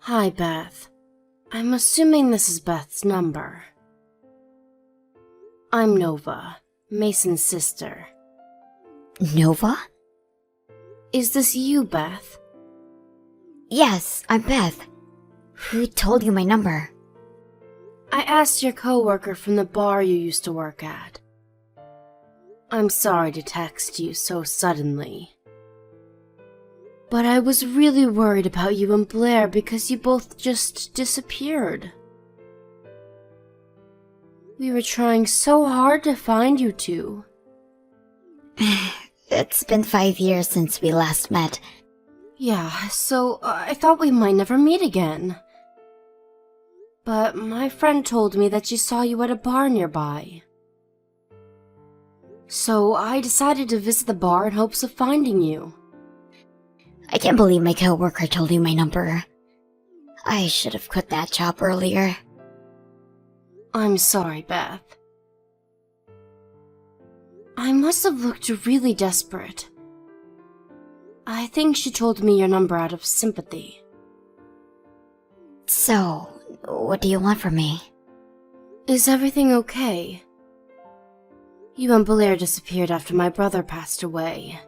Hi, Beth. I'm assuming this is Beth's number. I'm Nova, Mason's sister. Nova? Is this you, Beth? Yes, I'm Beth. Who told you my number? I asked your coworker from the bar you used to work at. I'm sorry to text you so suddenly. But I was really worried about you and Blair because you both just disappeared. We were trying so hard to find you two. It's been 5 years since we last met. Yeah, so I thought we might never meet again. But my friend told me that she saw you at a bar nearby. So I decided to visit the bar in hopes of finding you. I can't believe my coworker told you my number. I should have quit that job earlier. I'm sorry, Beth. I must have looked really desperate. I think she told me your number out of sympathy. So, what do you want from me? Is everything okay? You and Blair disappeared after my brother passed away.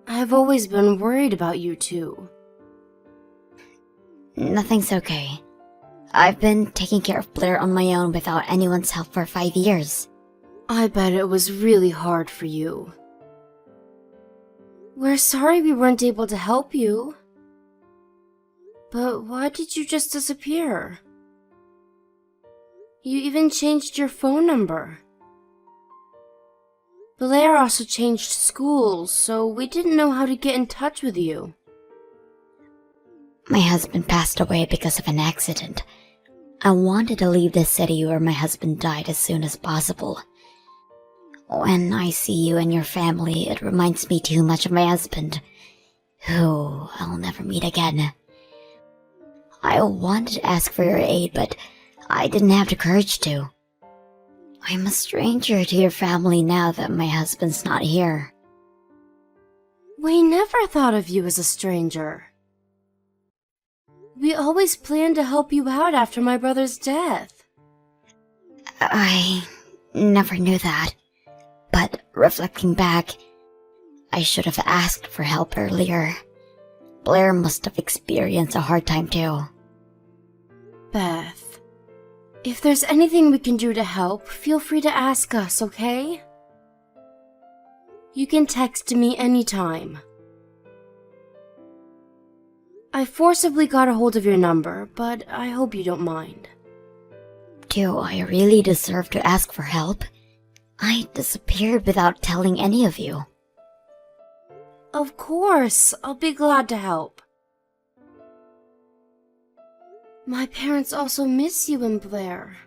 I've always been worried about you two. Nothing's okay. I've been taking care of Blair on my own without anyone's help for 5 years. I bet it was really hard for you. We're sorry we weren't able to help you. But why did you just disappear? You even changed your phone number. Blair also changed schools, so we didn't know how to get in touch with you. My husband passed away because of an accident. I wanted to leave the city where my husband died as soon as possible. When I see you and your family, it reminds me too much of my husband, who I'll never meet again. I wanted to ask for your aid, but I didn't have the courage to. I'm a stranger to your family now that my husband's not here. We never thought of you as a stranger. We always planned to help you out after my brother's death. I never knew that. But reflecting back, I should have asked for help earlier. Blair must have experienced a hard time too. Beth, if there's anything we can do to help, feel free to ask us, okay? You can text me anytime. I forcibly got a hold of your number, but I hope you don't mind. Do I really deserve to ask for help? I disappeared without telling any of you. Of course, I'll be glad to help. My parents also miss you and Blair.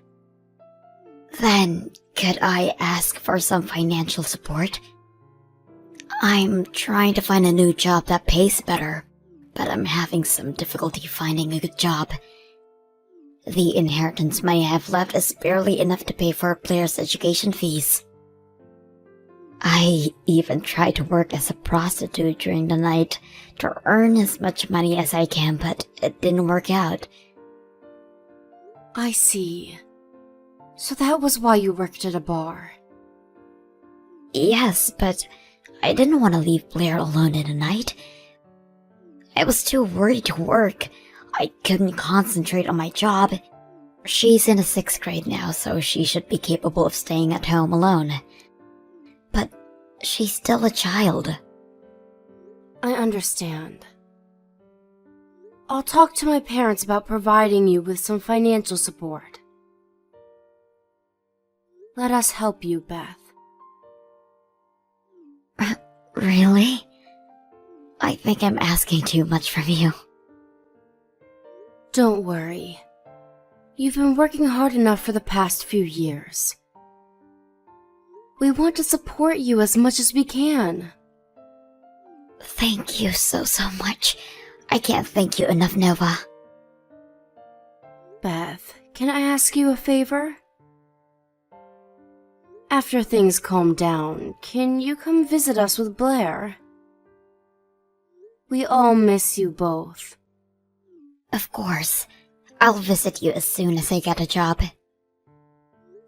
Then, could I ask for some financial support? I'm trying to find a new job that pays better, but I'm having some difficulty finding a good job. The inheritance money I've left is barely enough to pay for Blair's education fees. I even tried to work as a prostitute during the night to earn as much money as I can, but it didn't work out. I see. So that was why you worked at a bar. Yes, but I didn't want to leave Blair alone in the night. I was too worried to work. I couldn't concentrate on my job. She's in the 6th grade now, so she should be capable of staying at home alone. But she's still a child. I understand. I'll talk to my parents about providing you with some financial support. Let us help you, Beth. Really? I think I'm asking too much from you. Don't worry. You've been working hard enough for the past few years. We want to support you as much as we can. Thank you so much. I can't thank you enough, Nova. Beth, can I ask you a favor? After things calm down, can you come visit us with Blair? We all miss you both. Of course. I'll visit you as soon as I get a job.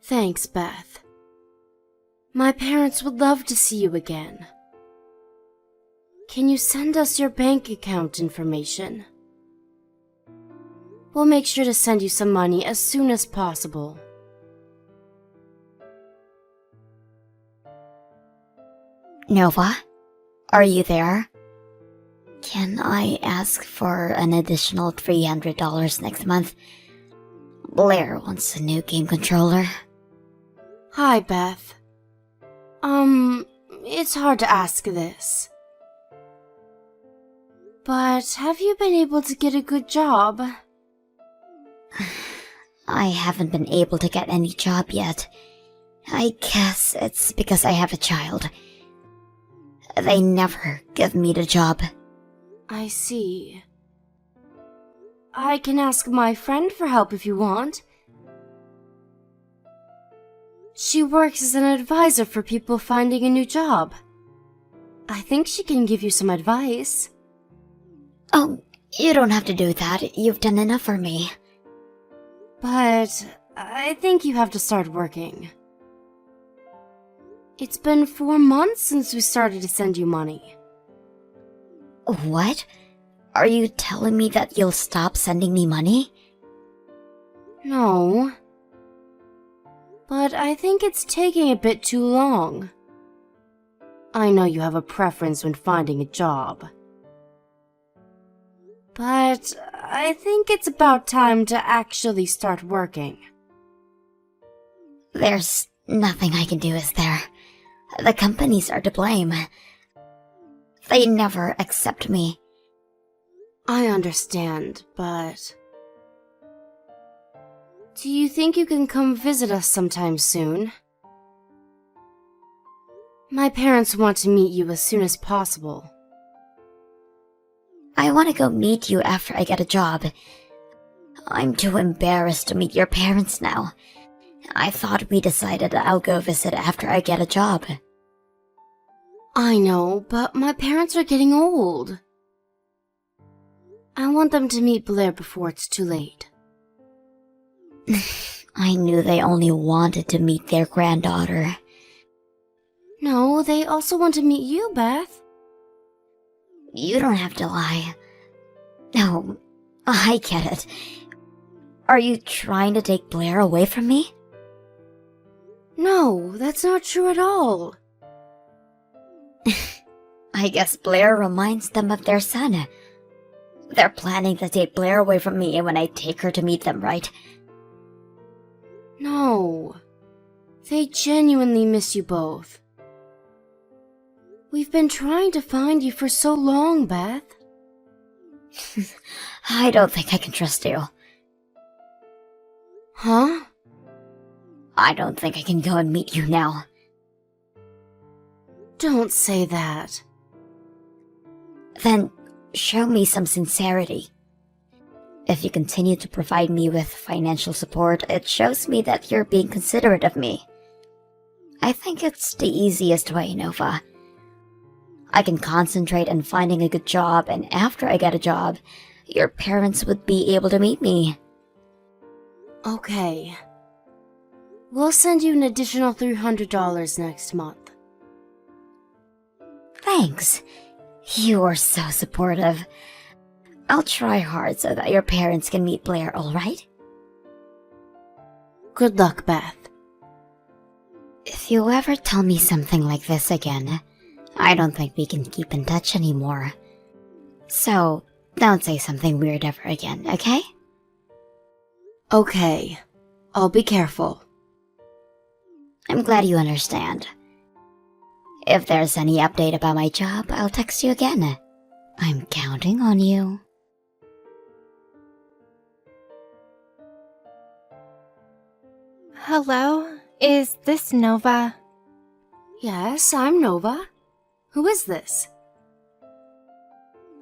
Thanks, Beth. My parents would love to see you again. Can you send us your bank account information? We'll make sure to send you some money as soon as possible. Nova, are you there? Can I ask for an additional $300 next month? Blair wants a new game controller. Hi, Beth. It's hard to ask this. But have you been able to get a good job? I haven't been able to get any job yet. I guess it's because I have a child. They never give me the job. I see. I can ask my friend for help if you want. She works as an advisor for people finding a new job. I think she can give you some advice. Oh, you don't have to do that. You've done enough for me. But I think you have to start working. It's been 4 months since we started to send you money. What? Are you telling me that you'll stop sending me money? No. But I think it's taking a bit too long. I know you have a preference when finding a job. But I think it's about time to actually start working. There's nothing I can do, is there? The companies are to blame. They never accept me. I understand, but... Do you think you can come visit us sometime soon? My parents want to meet you as soon as possible. I want to go meet you after I get a job. I'm too embarrassed to meet your parents now. I thought we decided I'll go visit after I get a job. I know, but my parents are getting old. I want them to meet Blair before it's too late. I knew they only wanted to meet their granddaughter. No, they also want to meet you, Beth. You don't have to lie. No, I get it. Are you trying to take Blair away from me? No, that's not true at all. I guess Blair reminds them of their son. They're planning to take Blair away from me when I take her to meet them, right? No. They genuinely miss you both. We've been trying to find you for so long, Beth. I don't think I can trust you. Huh? I don't think I can go and meet you now. Don't say that. Then show me some sincerity. If you continue to provide me with financial support, it shows me that you're being considerate of me. I think it's the easiest way, Nova. I can concentrate on finding a good job, and after I get a job, your parents would be able to meet me. Okay. We'll send you an additional $300 next month. Thanks. You are so supportive. I'll try hard so that your parents can meet Blair, alright? Good luck, Beth. If you ever tell me something like this again, I don't think we can keep in touch anymore. So, don't say something weird ever again, okay? Okay. I'll be careful. I'm glad you understand. If there's any update about my job, I'll text you again. I'm counting on you. Hello? Is this Nova? Yes, I'm Nova. Who is this?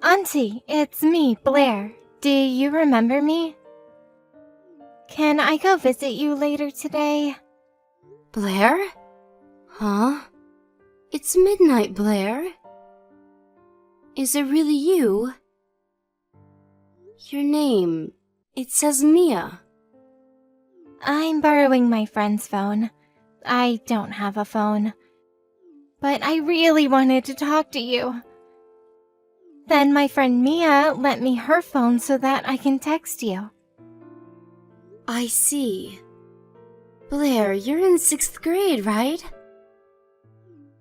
Auntie, it's me, Blair. Do you remember me? Can I go visit you later today? Blair? Huh? It's midnight, Blair. Is it really you? Your name, it says Mia. I'm borrowing my friend's phone. I don't have a phone. But I really wanted to talk to you. Then my friend Mia lent me her phone so that I can text you. I see. Blair, you're in 6th grade, right?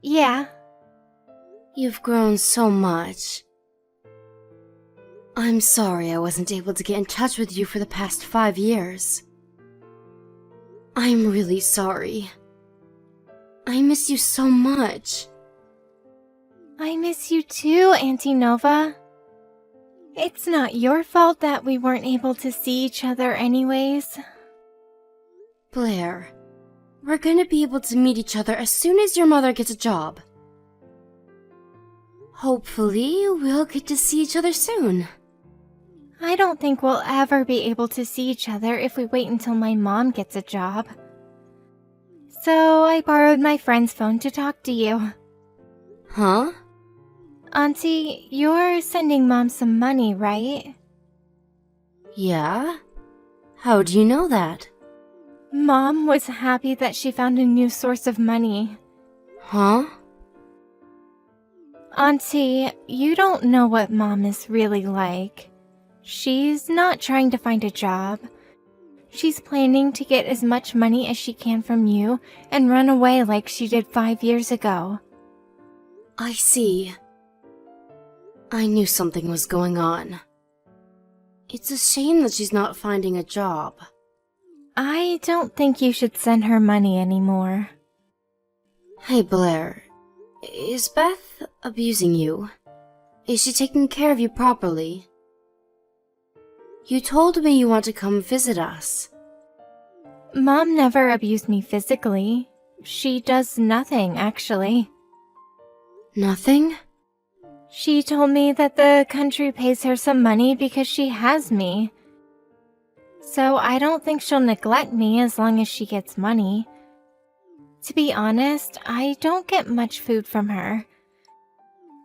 Yeah. You've grown so much. I'm sorry I wasn't able to get in touch with you for the past 5 years. I'm really sorry. I miss you so much. I miss you too, Auntie Nova. It's not your fault that we weren't able to see each other anyways. Blair, we're gonna be able to meet each other as soon as your mother gets a job. Hopefully, we'll get to see each other soon. I don't think we'll ever be able to see each other if we wait until my mom gets a job. So I borrowed my friend's phone to talk to you. Huh? Auntie, you're sending Mom some money, right? Yeah? How do you know that? Mom was happy that she found a new source of money. Huh? Auntie, you don't know what Mom is really like. She's not trying to find a job. She's planning to get as much money as she can from you and run away like she did 5 years ago. I see. I knew something was going on. It's a shame that she's not finding a job. I don't think you should send her money anymore. Hey, Blair. Is Beth abusing you? Is she taking care of you properly? You told me you want to come visit us. Mom never abused me physically. She does nothing, actually. Nothing? She told me that the country pays her some money because she has me. So I don't think she'll neglect me as long as she gets money. To be honest, I don't get much food from her.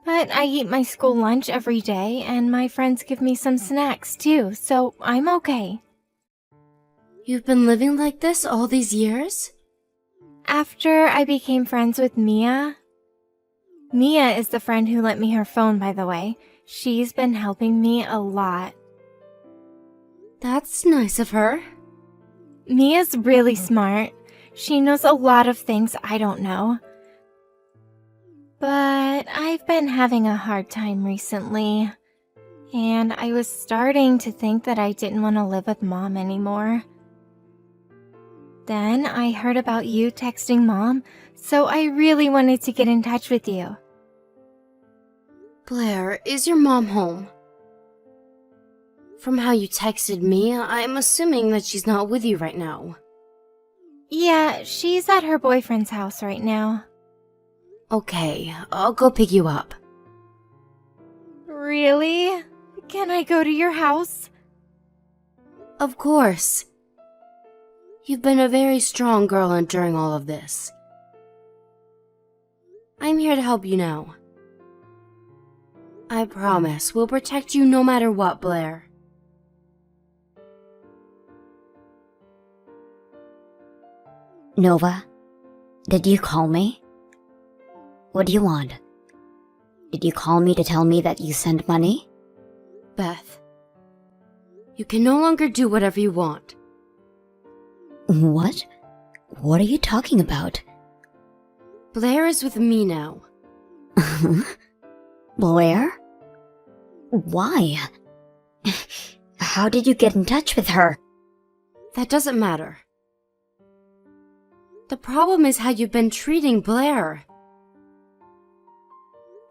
But I eat my school lunch every day, and my friends give me some snacks too, so I'm okay. You've been living like this all these years? After I became friends with Mia... Mia is the friend who lent me her phone, by the way. She's been helping me a lot. That's nice of her. Mia's really smart. She knows a lot of things I don't know. But I've been having a hard time recently, and I was starting to think that I didn't want to live with Mom anymore. Then I heard about you texting Mom, so I really wanted to get in touch with you. Blair, is your mom home? From how you texted me, I'm assuming that she's not with you right now. Yeah, she's at her boyfriend's house right now. Okay, I'll go pick you up. Really? Can I go to your house? Of course. You've been a very strong girl enduring all of this. I'm here to help you now. I promise we'll protect you no matter what, Blair. Nova, did you call me? What do you want? Did you call me to tell me that you sent money? Beth, you can no longer do whatever you want. What? What are you talking about? Blair is with me now. Blair? Why? How did you get in touch with her? That doesn't matter. The problem is how you've been treating Blair.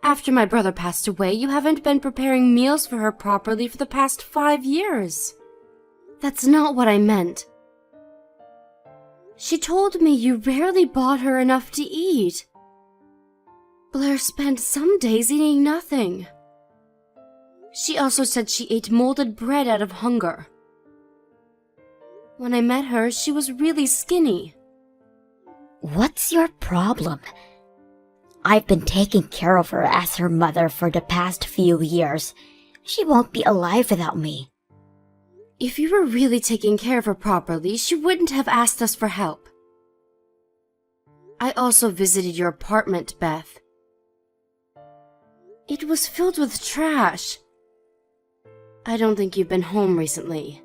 After my brother passed away, you haven't been preparing meals for her properly for the past 5 years. That's not what I meant. She told me you rarely bought her enough to eat. Blair spent some days eating nothing. She also said she ate molded bread out of hunger. When I met her, she was really skinny. What's your problem? I've been taking care of her as her mother for the past few years. She won't be alive without me. If you were really taking care of her properly, she wouldn't have asked us for help. I also visited your apartment, Beth. It was filled with trash. I don't think you've been home recently.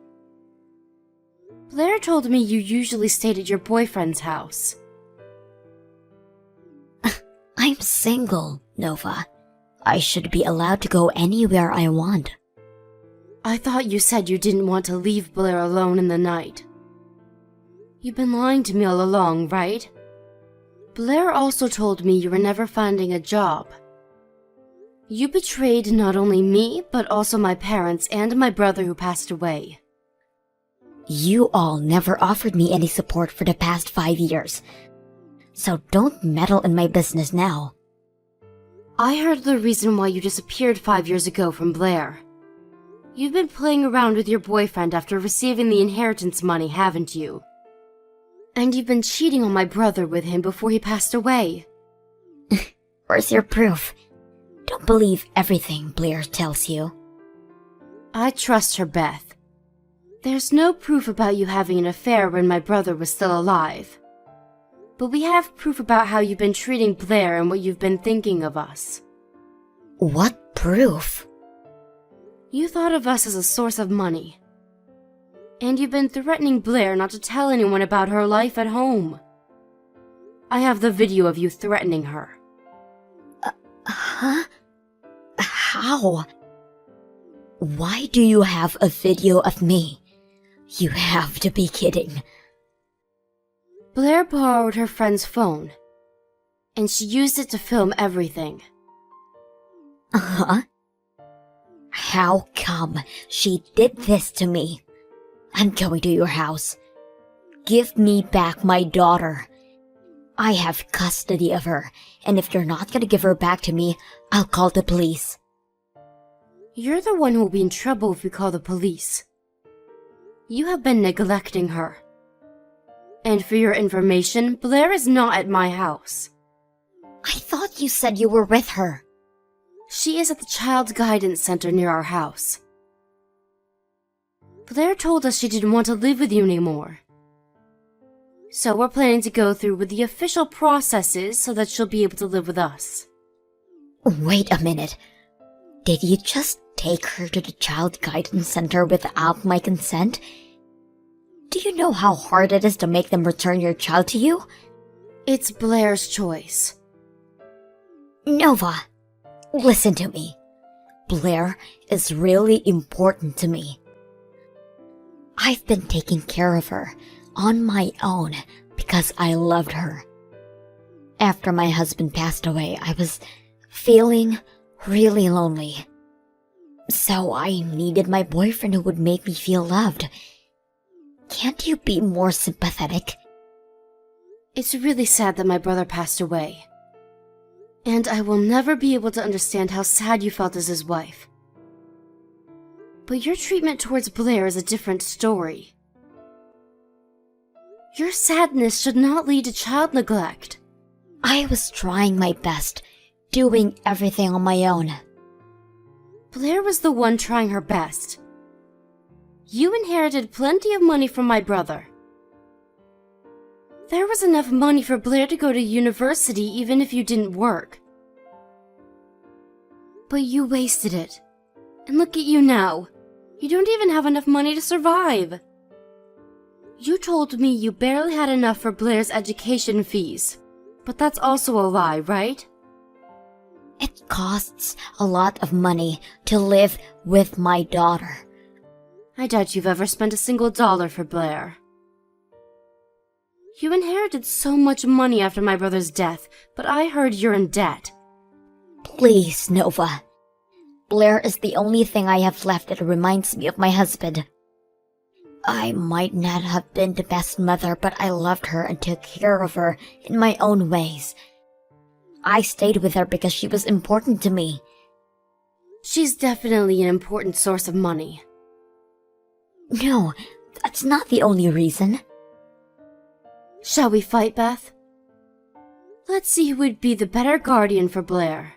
Blair told me you usually stayed at your boyfriend's house. I'm single, Nova. I should be allowed to go anywhere I want. I thought you said you didn't want to leave Blair alone in the night. You've been lying to me all along, right? Blair also told me you were never finding a job. You betrayed not only me, but also my parents and my brother who passed away. You all never offered me any support for the past 5 years. So don't meddle in my business now. I heard the reason why you disappeared 5 years ago from Blair. You've been playing around with your boyfriend after receiving the inheritance money, haven't you? And you've been cheating on my brother with him before he passed away. Where's your proof? Don't believe everything Blair tells you. I trust her, Beth. There's no proof about you having an affair when my brother was still alive. But we have proof about how you've been treating Blair and what you've been thinking of us. What proof? You thought of us as a source of money. And you've been threatening Blair not to tell anyone about her life at home. I have the video of you threatening her. Huh? How? Why do you have a video of me? You have to be kidding. Blair borrowed her friend's phone, and she used it to film everything. Uh-huh. How come she did this to me? I'm going to your house. Give me back my daughter. I have custody of her, and if you're not gonna give her back to me, I'll call the police. You're the one who will be in trouble if we call the police. You have been neglecting her. And for your information, Blair is not at my house. I thought you said you were with her. She is at the Child Guidance Center near our house. Blair told us she didn't want to live with you anymore. So we're planning to go through with the official processes so that she'll be able to live with us. Wait a minute. Did you just take her to the Child Guidance Center without my consent? Do you know how hard it is to make them return your child to you? It's Blair's choice. Nova, listen to me. Blair is really important to me. I've been taking care of her on my own because I loved her. After my husband passed away, I was feeling really lonely. So I needed my boyfriend who would make me feel loved. Can't you be more sympathetic? It's really sad that my brother passed away. And I will never be able to understand how sad you felt as his wife. But your treatment towards Blair is a different story. Your sadness should not lead to child neglect. I was trying my best, doing everything on my own. Blair was the one trying her best. You inherited plenty of money from my brother. There was enough money for Blair to go to university even if you didn't work. But you wasted it. And look at you now. You don't even have enough money to survive. You told me you barely had enough for Blair's education fees. But that's also a lie, right? It costs a lot of money to live with my daughter. I doubt you've ever spent a single dollar for Blair. You inherited so much money after my brother's death, but I heard you're in debt. Please, Nova. Blair is the only thing I have left that reminds me of my husband. I might not have been the best mother, but I loved her and took care of her in my own ways. I stayed with her because she was important to me. She's definitely an important source of money. No, that's not the only reason. Shall we fight, Beth? Let's see who would be the better guardian for Blair.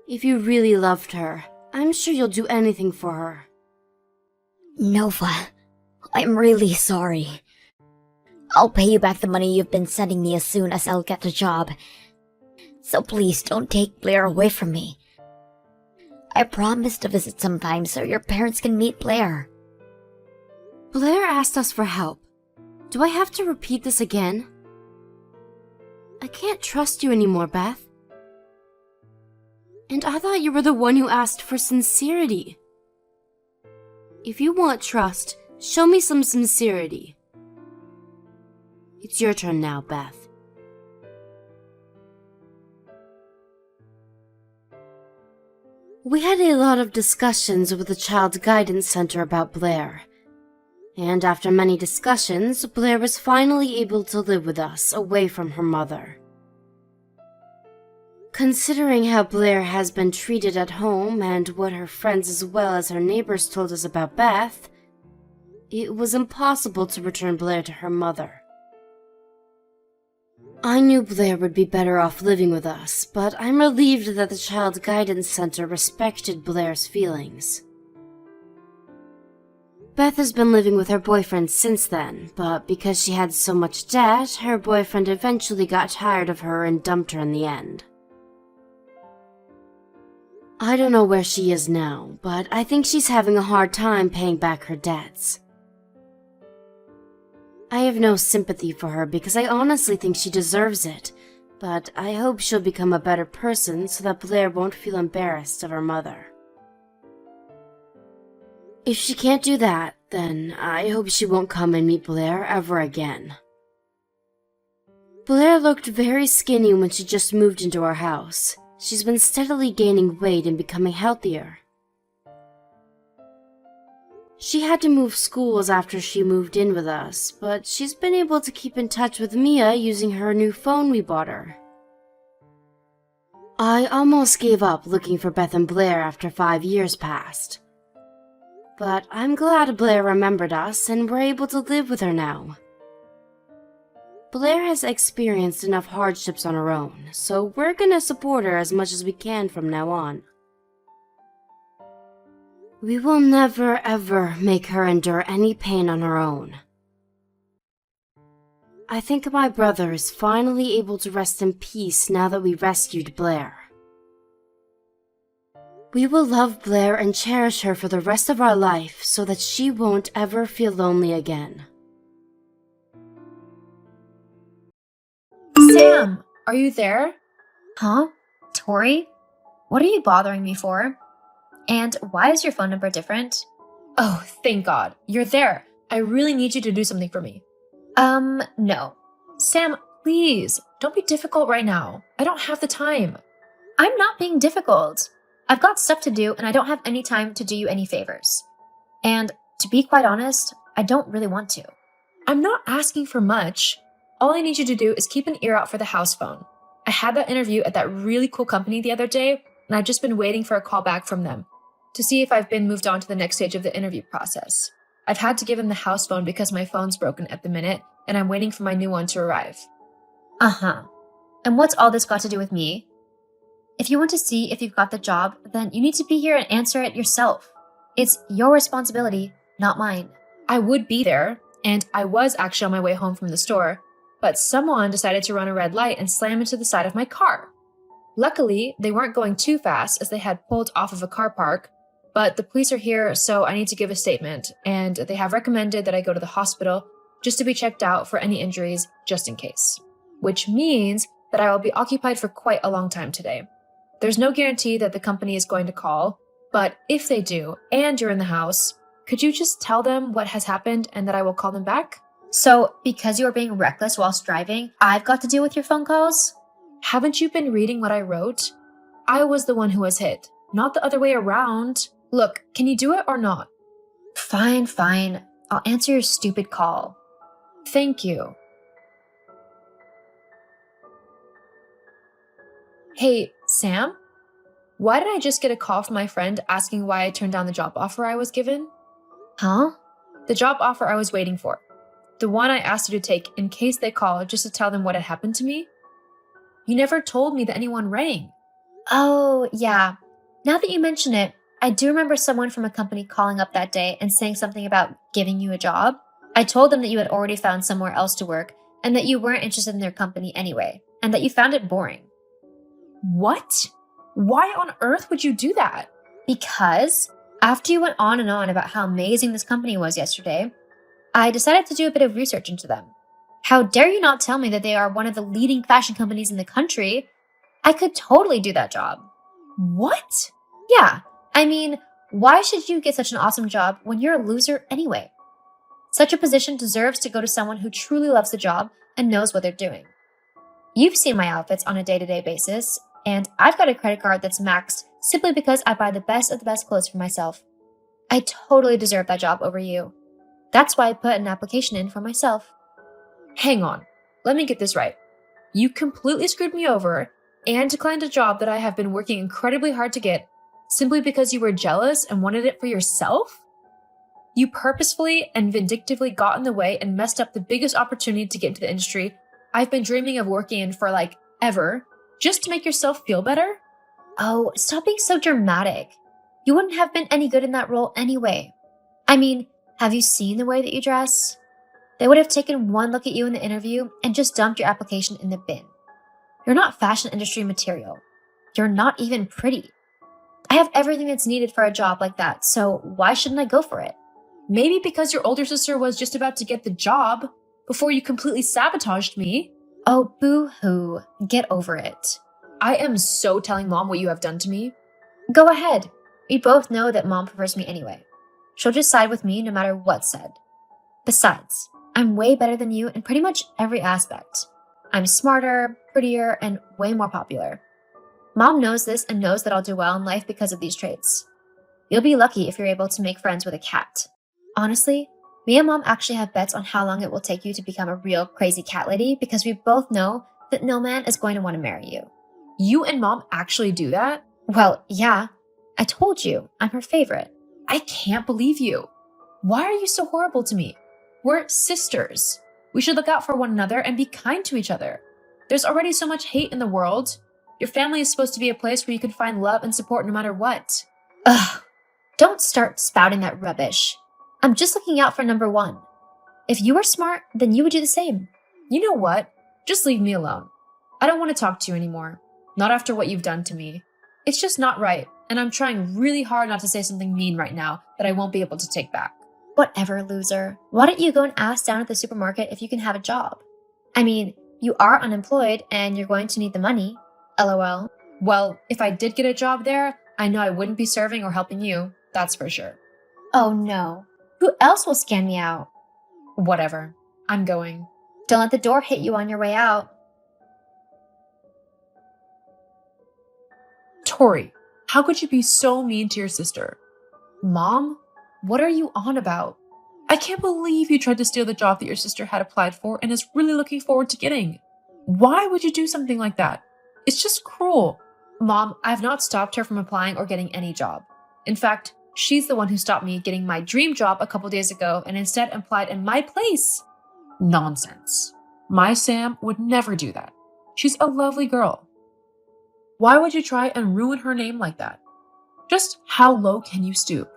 If you really loved her, I'm sure you'll do anything for her. Nova, I'm really sorry. I'll pay you back the money you've been sending me as soon as I'll get the job. So please don't take Blair away from me. I promise to visit sometime so your parents can meet Blair. Blair asked us for help. Do I have to repeat this again? I can't trust you anymore, Beth. And I thought you were the one who asked for sincerity. If you want trust, show me some sincerity. It's your turn now, Beth. We had a lot of discussions with the Child Guidance Center about Blair. And after many discussions, Blair was finally able to live with us, away from her mother. Considering how Blair has been treated at home and what her friends as well as her neighbors told us about Beth, it was impossible to return Blair to her mother. I knew Blair would be better off living with us, but I'm relieved that the Child Guidance Center respected Blair's feelings. Beth has been living with her boyfriend since then, but because she had so much debt, her boyfriend eventually got tired of her and dumped her in the end. I don't know where she is now, but I think she's having a hard time paying back her debts. I have no sympathy for her because I honestly think she deserves it, but I hope she'll become a better person so that Blair won't feel embarrassed of her mother. If she can't do that, then I hope she won't come and meet Blair ever again. Blair looked very skinny when she just moved into our house. She's been steadily gaining weight and becoming healthier. She had to move schools after she moved in with us, but she's been able to keep in touch with Mia using her new phone we bought her. I almost gave up looking for Beth and Blair after 5 years passed. But I'm glad Blair remembered us and we're able to live with her now. Blair has experienced enough hardships on her own, so we're gonna support her as much as we can from now on. We will never ever make her endure any pain on her own. I think my brother is finally able to rest in peace now that we rescued Blair. We will love Blair and cherish her for the rest of our life so that she won't ever feel lonely again. Sam, are you there? Huh? Tori? What are you bothering me for? And why is your phone number different? Oh, thank God. You're there. I really need you to do something for me. No. Sam, please, don't be difficult right now. I don't have the time. I'm not being difficult. I've got stuff to do and I don't have any time to do you any favors. And to be quite honest, I don't really want to. I'm not asking for much. All I need you to do is keep an ear out for the house phone. I had that interview at that really cool company the other day, and I've just been waiting for a call back from them to see if I've been moved on to the next stage of the interview process. I've had to give them the house phone because my phone's broken at the minute, and I'm waiting for my new one to arrive. Uh-huh. And what's all this got to do with me? If you want to see if you've got the job, then you need to be here and answer it yourself. It's your responsibility, not mine. I would be there, and I was actually on my way home from the store, but someone decided to run a red light and slam into the side of my car. Luckily, they weren't going too fast as they had pulled off of a car park, but the police are here, so I need to give a statement, and they have recommended that I go to the hospital just to be checked out for any injuries, just in case. Which means that I will be occupied for quite a long time today. There's no guarantee that the company is going to call, but if they do, and you're in the house, could you just tell them what has happened and that I will call them back? So, because you were being reckless whilst driving, I've got to deal with your phone calls? Haven't you been reading what I wrote? I was the one who was hit, not the other way around. Look, can you do it or not? Fine. I'll answer your stupid call. Thank you. Hey, Sam? Why did I just get a call from my friend asking why I turned down the job offer I was given? Huh? The job offer I was waiting for. The one I asked you to take in case they call just to tell them what had happened to me. You never told me that anyone rang. Oh, yeah. Now that you mention it, I do remember someone from a company calling up that day and saying something about giving you a job. I told them that you had already found somewhere else to work and that you weren't interested in their company anyway, and that you found it boring. What? Why on earth would you do that? Because after you went on and on about how amazing this company was yesterday, I decided to do a bit of research into them. How dare you not tell me that they are one of the leading fashion companies in the country? I could totally do that job. What? Yeah, I mean, why should you get such an awesome job when you're a loser anyway? Such a position deserves to go to someone who truly loves the job and knows what they're doing. You've seen my outfits on a day-to-day basis, and I've got a credit card that's maxed simply because I buy the best of the best clothes for myself. I totally deserve that job over you. That's why I put an application in for myself. Hang on. Let me get this right. You completely screwed me over and declined a job that I have been working incredibly hard to get simply because you were jealous and wanted it for yourself? You purposefully and vindictively got in the way and messed up the biggest opportunity to get into the industry I've been dreaming of working in for ever, just to make yourself feel better? Oh, stop being so dramatic. You wouldn't have been any good in that role anyway. I mean, have you seen the way that you dress? They would have taken one look at you in the interview and just dumped your application in the bin. You're not fashion industry material. You're not even pretty. I have everything that's needed for a job like that, so why shouldn't I go for it? Maybe because your older sister was just about to get the job before you completely sabotaged me. Oh, boo-hoo. Get over it. I am so telling Mom what you have done to me. Go ahead. We both know that Mom prefers me anyway. She'll just side with me no matter what's said. Besides, I'm way better than you in pretty much every aspect. I'm smarter, prettier, and way more popular. Mom knows this and knows that I'll do well in life because of these traits. You'll be lucky if you're able to make friends with a cat. Honestly, me and Mom actually have bets on how long it will take you to become a real crazy cat lady because we both know that no man is going to want to marry you. You and Mom actually do that? Well, yeah. I told you, I'm her favorite. I can't believe you. Why are you so horrible to me? We're sisters. We should look out for one another and be kind to each other. There's already so much hate in the world. Your family is supposed to be a place where you can find love and support no matter what. Ugh. Don't start spouting that rubbish. I'm just looking out for number one. If you were smart, then you would do the same. You know what? Just leave me alone. I don't want to talk to you anymore. Not after what you've done to me. It's just not right, and I'm trying really hard not to say something mean right now that I won't be able to take back. Whatever, loser. Why don't you go and ask down at the supermarket if you can have a job? I mean, you are unemployed and you're going to need the money. LOL. Well, if I did get a job there, I know I wouldn't be serving or helping you. That's for sure. Oh no. Who else will scan me out? Whatever. I'm going. Don't let the door hit you on your way out. Tori, how could you be so mean to your sister? Mom, what are you on about? I can't believe you tried to steal the job that your sister had applied for and is really looking forward to getting. Why would you do something like that? It's just cruel. Mom, I have not stopped her from applying or getting any job. In fact, she's the one who stopped me getting my dream job a couple days ago and instead applied in my place. Nonsense. My Sam would never do that. She's a lovely girl. Why would you try and ruin her name like that? Just how low can you stoop?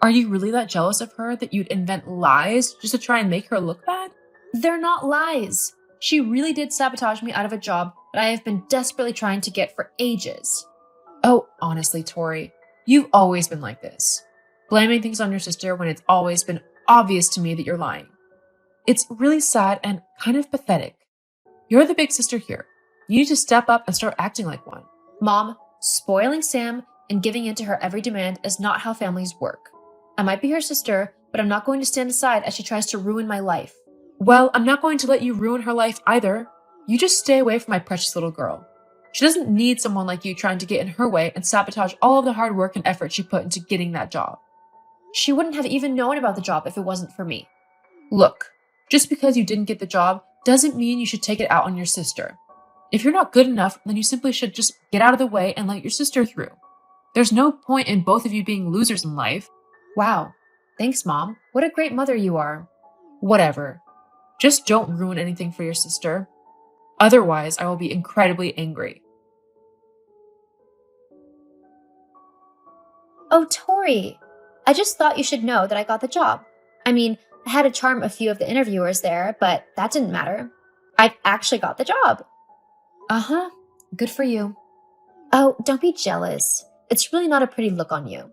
Are you really that jealous of her that you'd invent lies just to try and make her look bad? They're not lies. She really did sabotage me out of a job that I have been desperately trying to get for ages. Oh, honestly, Tori, you've always been like this. Blaming things on your sister when it's always been obvious to me that you're lying. It's really sad and kind of pathetic. You're the big sister here. You need to step up and start acting like one. Mom, spoiling Sam and giving in to her every demand is not how families work. I might be her sister, but I'm not going to stand aside as she tries to ruin my life. Well, I'm not going to let you ruin her life either. You just stay away from my precious little girl. She doesn't need someone like you trying to get in her way and sabotage all of the hard work and effort she put into getting that job. She wouldn't have even known about the job if it wasn't for me. Look, just because you didn't get the job doesn't mean you should take it out on your sister. If you're not good enough, then you simply should just get out of the way and let your sister through. There's no point in both of you being losers in life. Wow. Thanks, Mom. What a great mother you are. Whatever. Just don't ruin anything for your sister. Otherwise, I will be incredibly angry. Oh, Tori, I just thought you should know that I got the job. I mean, I had to charm a few of the interviewers there, but that didn't matter. I actually got the job. Uh-huh. Good for you. Oh, don't be jealous. It's really not a pretty look on you.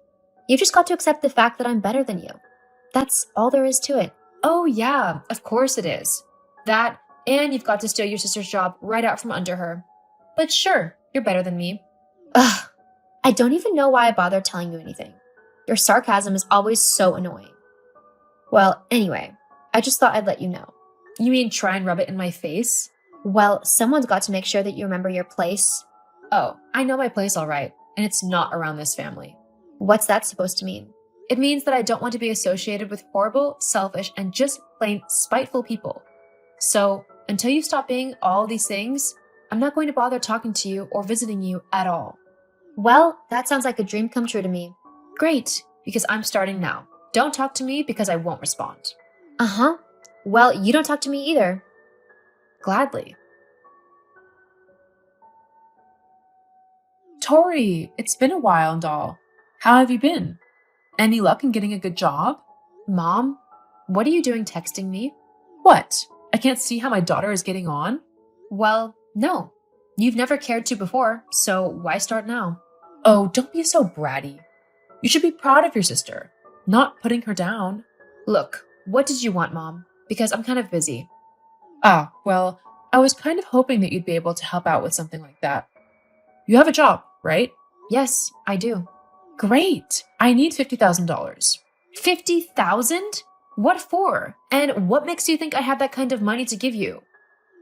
You just got to accept the fact that I'm better than you. That's all there is to it. Oh, yeah, of course it is. That, and you've got to steal your sister's job right out from under her. But sure, you're better than me. Ugh, I don't even know why I bothered telling you anything. Your sarcasm is always so annoying. Well, anyway, I just thought I'd let you know. You mean try and rub it in my face? Well, someone's got to make sure that you remember your place. Oh, I know my place all right, and it's not around this family. What's that supposed to mean? It means that I don't want to be associated with horrible, selfish, and just plain spiteful people. So, until you stop being all these things, I'm not going to bother talking to you or visiting you at all. Well, that sounds like a dream come true to me. Great, because I'm starting now. Don't talk to me because I won't respond. Uh-huh. Well, you don't talk to me either. Gladly. Tori, it's been a while and all. How have you been? Any luck in getting a good job? Mom, what are you doing texting me? What? I can't see how my daughter is getting on? Well, no. You've never cared to before, so why start now? Oh, don't be so bratty. You should be proud of your sister, not putting her down. Look, what did you want, Mom? Because I'm kind of busy. Ah, well, I was kind of hoping that you'd be able to help out with something like that. You have a job, right? Yes, I do. Great. I need $50,000. $50,000? What for? And what makes you think I have that kind of money to give you?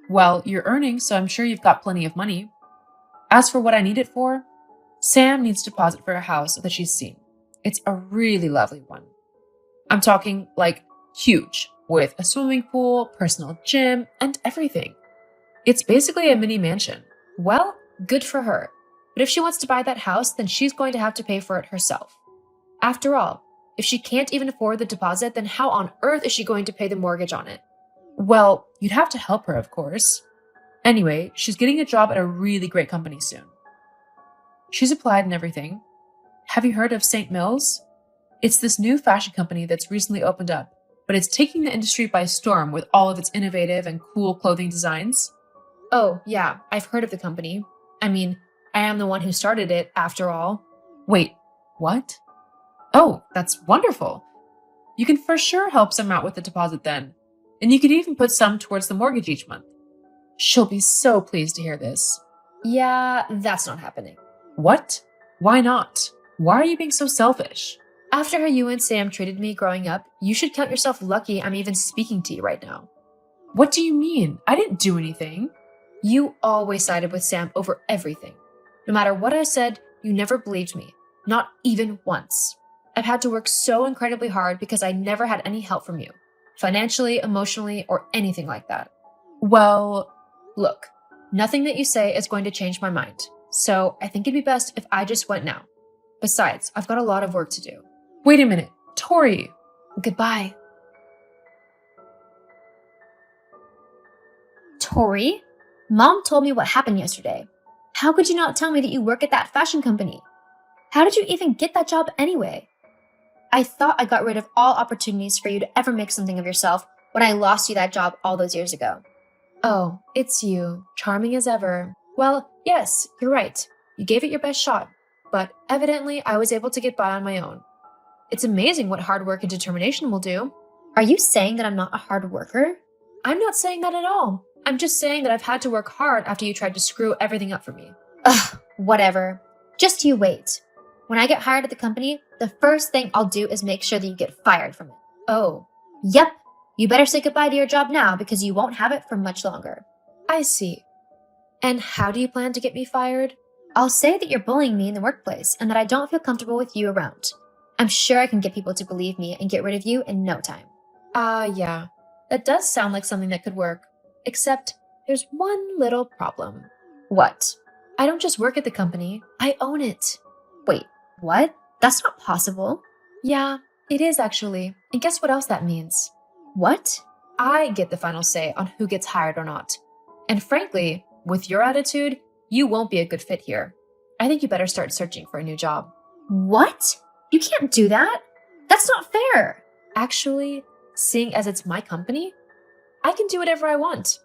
Well, you're earning, so I'm sure you've got plenty of money. As for what I need it for, Sam needs a deposit for a house that she's seen. It's a really lovely one. I'm talking like huge, with a swimming pool, personal gym, and everything. It's basically a mini mansion. Well, good for her. But if she wants to buy that house, then she's going to have to pay for it herself. After all, if she can't even afford the deposit, then how on earth is she going to pay the mortgage on it? Well, you'd have to help her, of course. Anyway, she's getting a job at a really great company soon. She's applied and everything. Have you heard of St. Mills? It's this new fashion company that's recently opened up, but it's taking the industry by storm with all of its innovative and cool clothing designs. Oh, yeah, I've heard of the company. I mean, I am the one who started it, after all. Wait, what? Oh, that's wonderful. You can for sure help Sam out with the deposit then, and you could even put some towards the mortgage each month. She'll be so pleased to hear this. Yeah, that's not happening. What? Why not? Why are you being so selfish? After how you and Sam treated me growing up, you should count yourself lucky I'm even speaking to you right now. What do you mean? I didn't do anything. You always sided with Sam over everything. No matter what I said, you never believed me. Not even once. I've had to work so incredibly hard because I never had any help from you. Financially, emotionally, or anything like that. Well, look, nothing that you say is going to change my mind. So I think it'd be best if I just went now. Besides, I've got a lot of work to do. Wait a minute, Tori. Goodbye. Tori? Mom told me what happened yesterday. How could you not tell me that you work at that fashion company? How did you even get that job anyway? I thought I got rid of all opportunities for you to ever make something of yourself when I lost you that job all those years ago. Oh, it's you, charming as ever. Well, yes, you're right. You gave it your best shot. But evidently, I was able to get by on my own. It's amazing what hard work and determination will do. Are you saying that I'm not a hard worker? I'm not saying that at all. I'm just saying that I've had to work hard after you tried to screw everything up for me. Ugh, whatever. Just you wait. When I get hired at the company, the first thing I'll do is make sure that you get fired from it. Oh, Yep. You better say goodbye to your job now because you won't have it for much longer. I see. And how do you plan to get me fired? I'll say that you're bullying me in the workplace and that I don't feel comfortable with you around. I'm sure I can get people to believe me and get rid of you in no time. Yeah. That does sound like something that could work. Except, there's one little problem. What? I don't just work at the company, I own it. Wait, what? That's not possible. Yeah, it is actually. And guess what else that means? What? I get the final say on who gets hired or not. And frankly, with your attitude, you won't be a good fit here. I think you better start searching for a new job. What? You can't do that. That's not fair. Actually, seeing as it's my company, I can do whatever I want.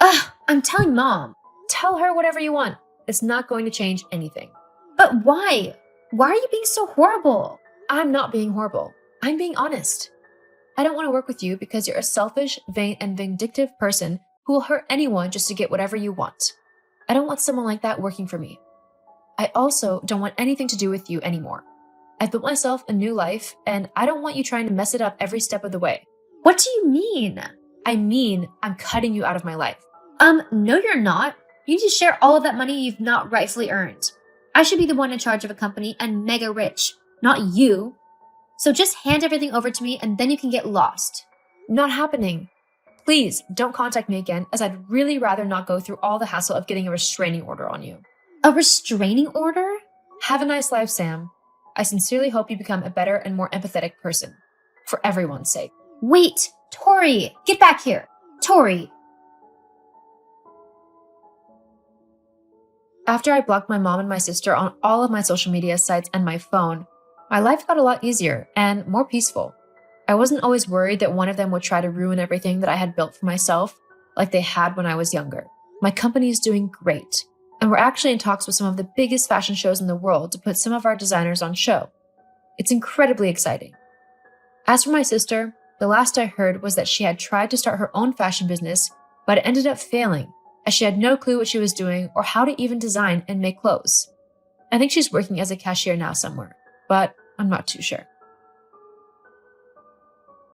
Ugh, I'm telling Mom. Tell her whatever you want. It's not going to change anything. But why? Why are you being so horrible? I'm not being horrible. I'm being honest. I don't want to work with you because you're a selfish, vain, and vindictive person who will hurt anyone just to get whatever you want. I don't want someone like that working for me. I also don't want anything to do with you anymore. I've built myself a new life, and I don't want you trying to mess it up every step of the way. What do you mean? I mean, I'm cutting you out of my life. No, you're not. You need to share all of that money you've not rightfully earned. I should be the one in charge of a company and mega rich, not you. So just hand everything over to me and then you can get lost. Not happening. Please don't contact me again, as I'd really rather not go through all the hassle of getting a restraining order on you. A restraining order? Have a nice life, Sam. I sincerely hope you become a better and more empathetic person. For everyone's sake. Wait, Tori, get back here. Tori. After I blocked my mom and my sister on all of my social media sites and my phone, my life got a lot easier and more peaceful. I wasn't always worried that one of them would try to ruin everything that I had built for myself, like they had when I was younger. My company is doing great, and we're actually in talks with some of the biggest fashion shows in the world to put some of our designers on show. It's incredibly exciting. As for my sister, the last I heard was that she had tried to start her own fashion business, but it ended up failing, as she had no clue what she was doing or how to even design and make clothes. I think she's working as a cashier now somewhere, but I'm not too sure.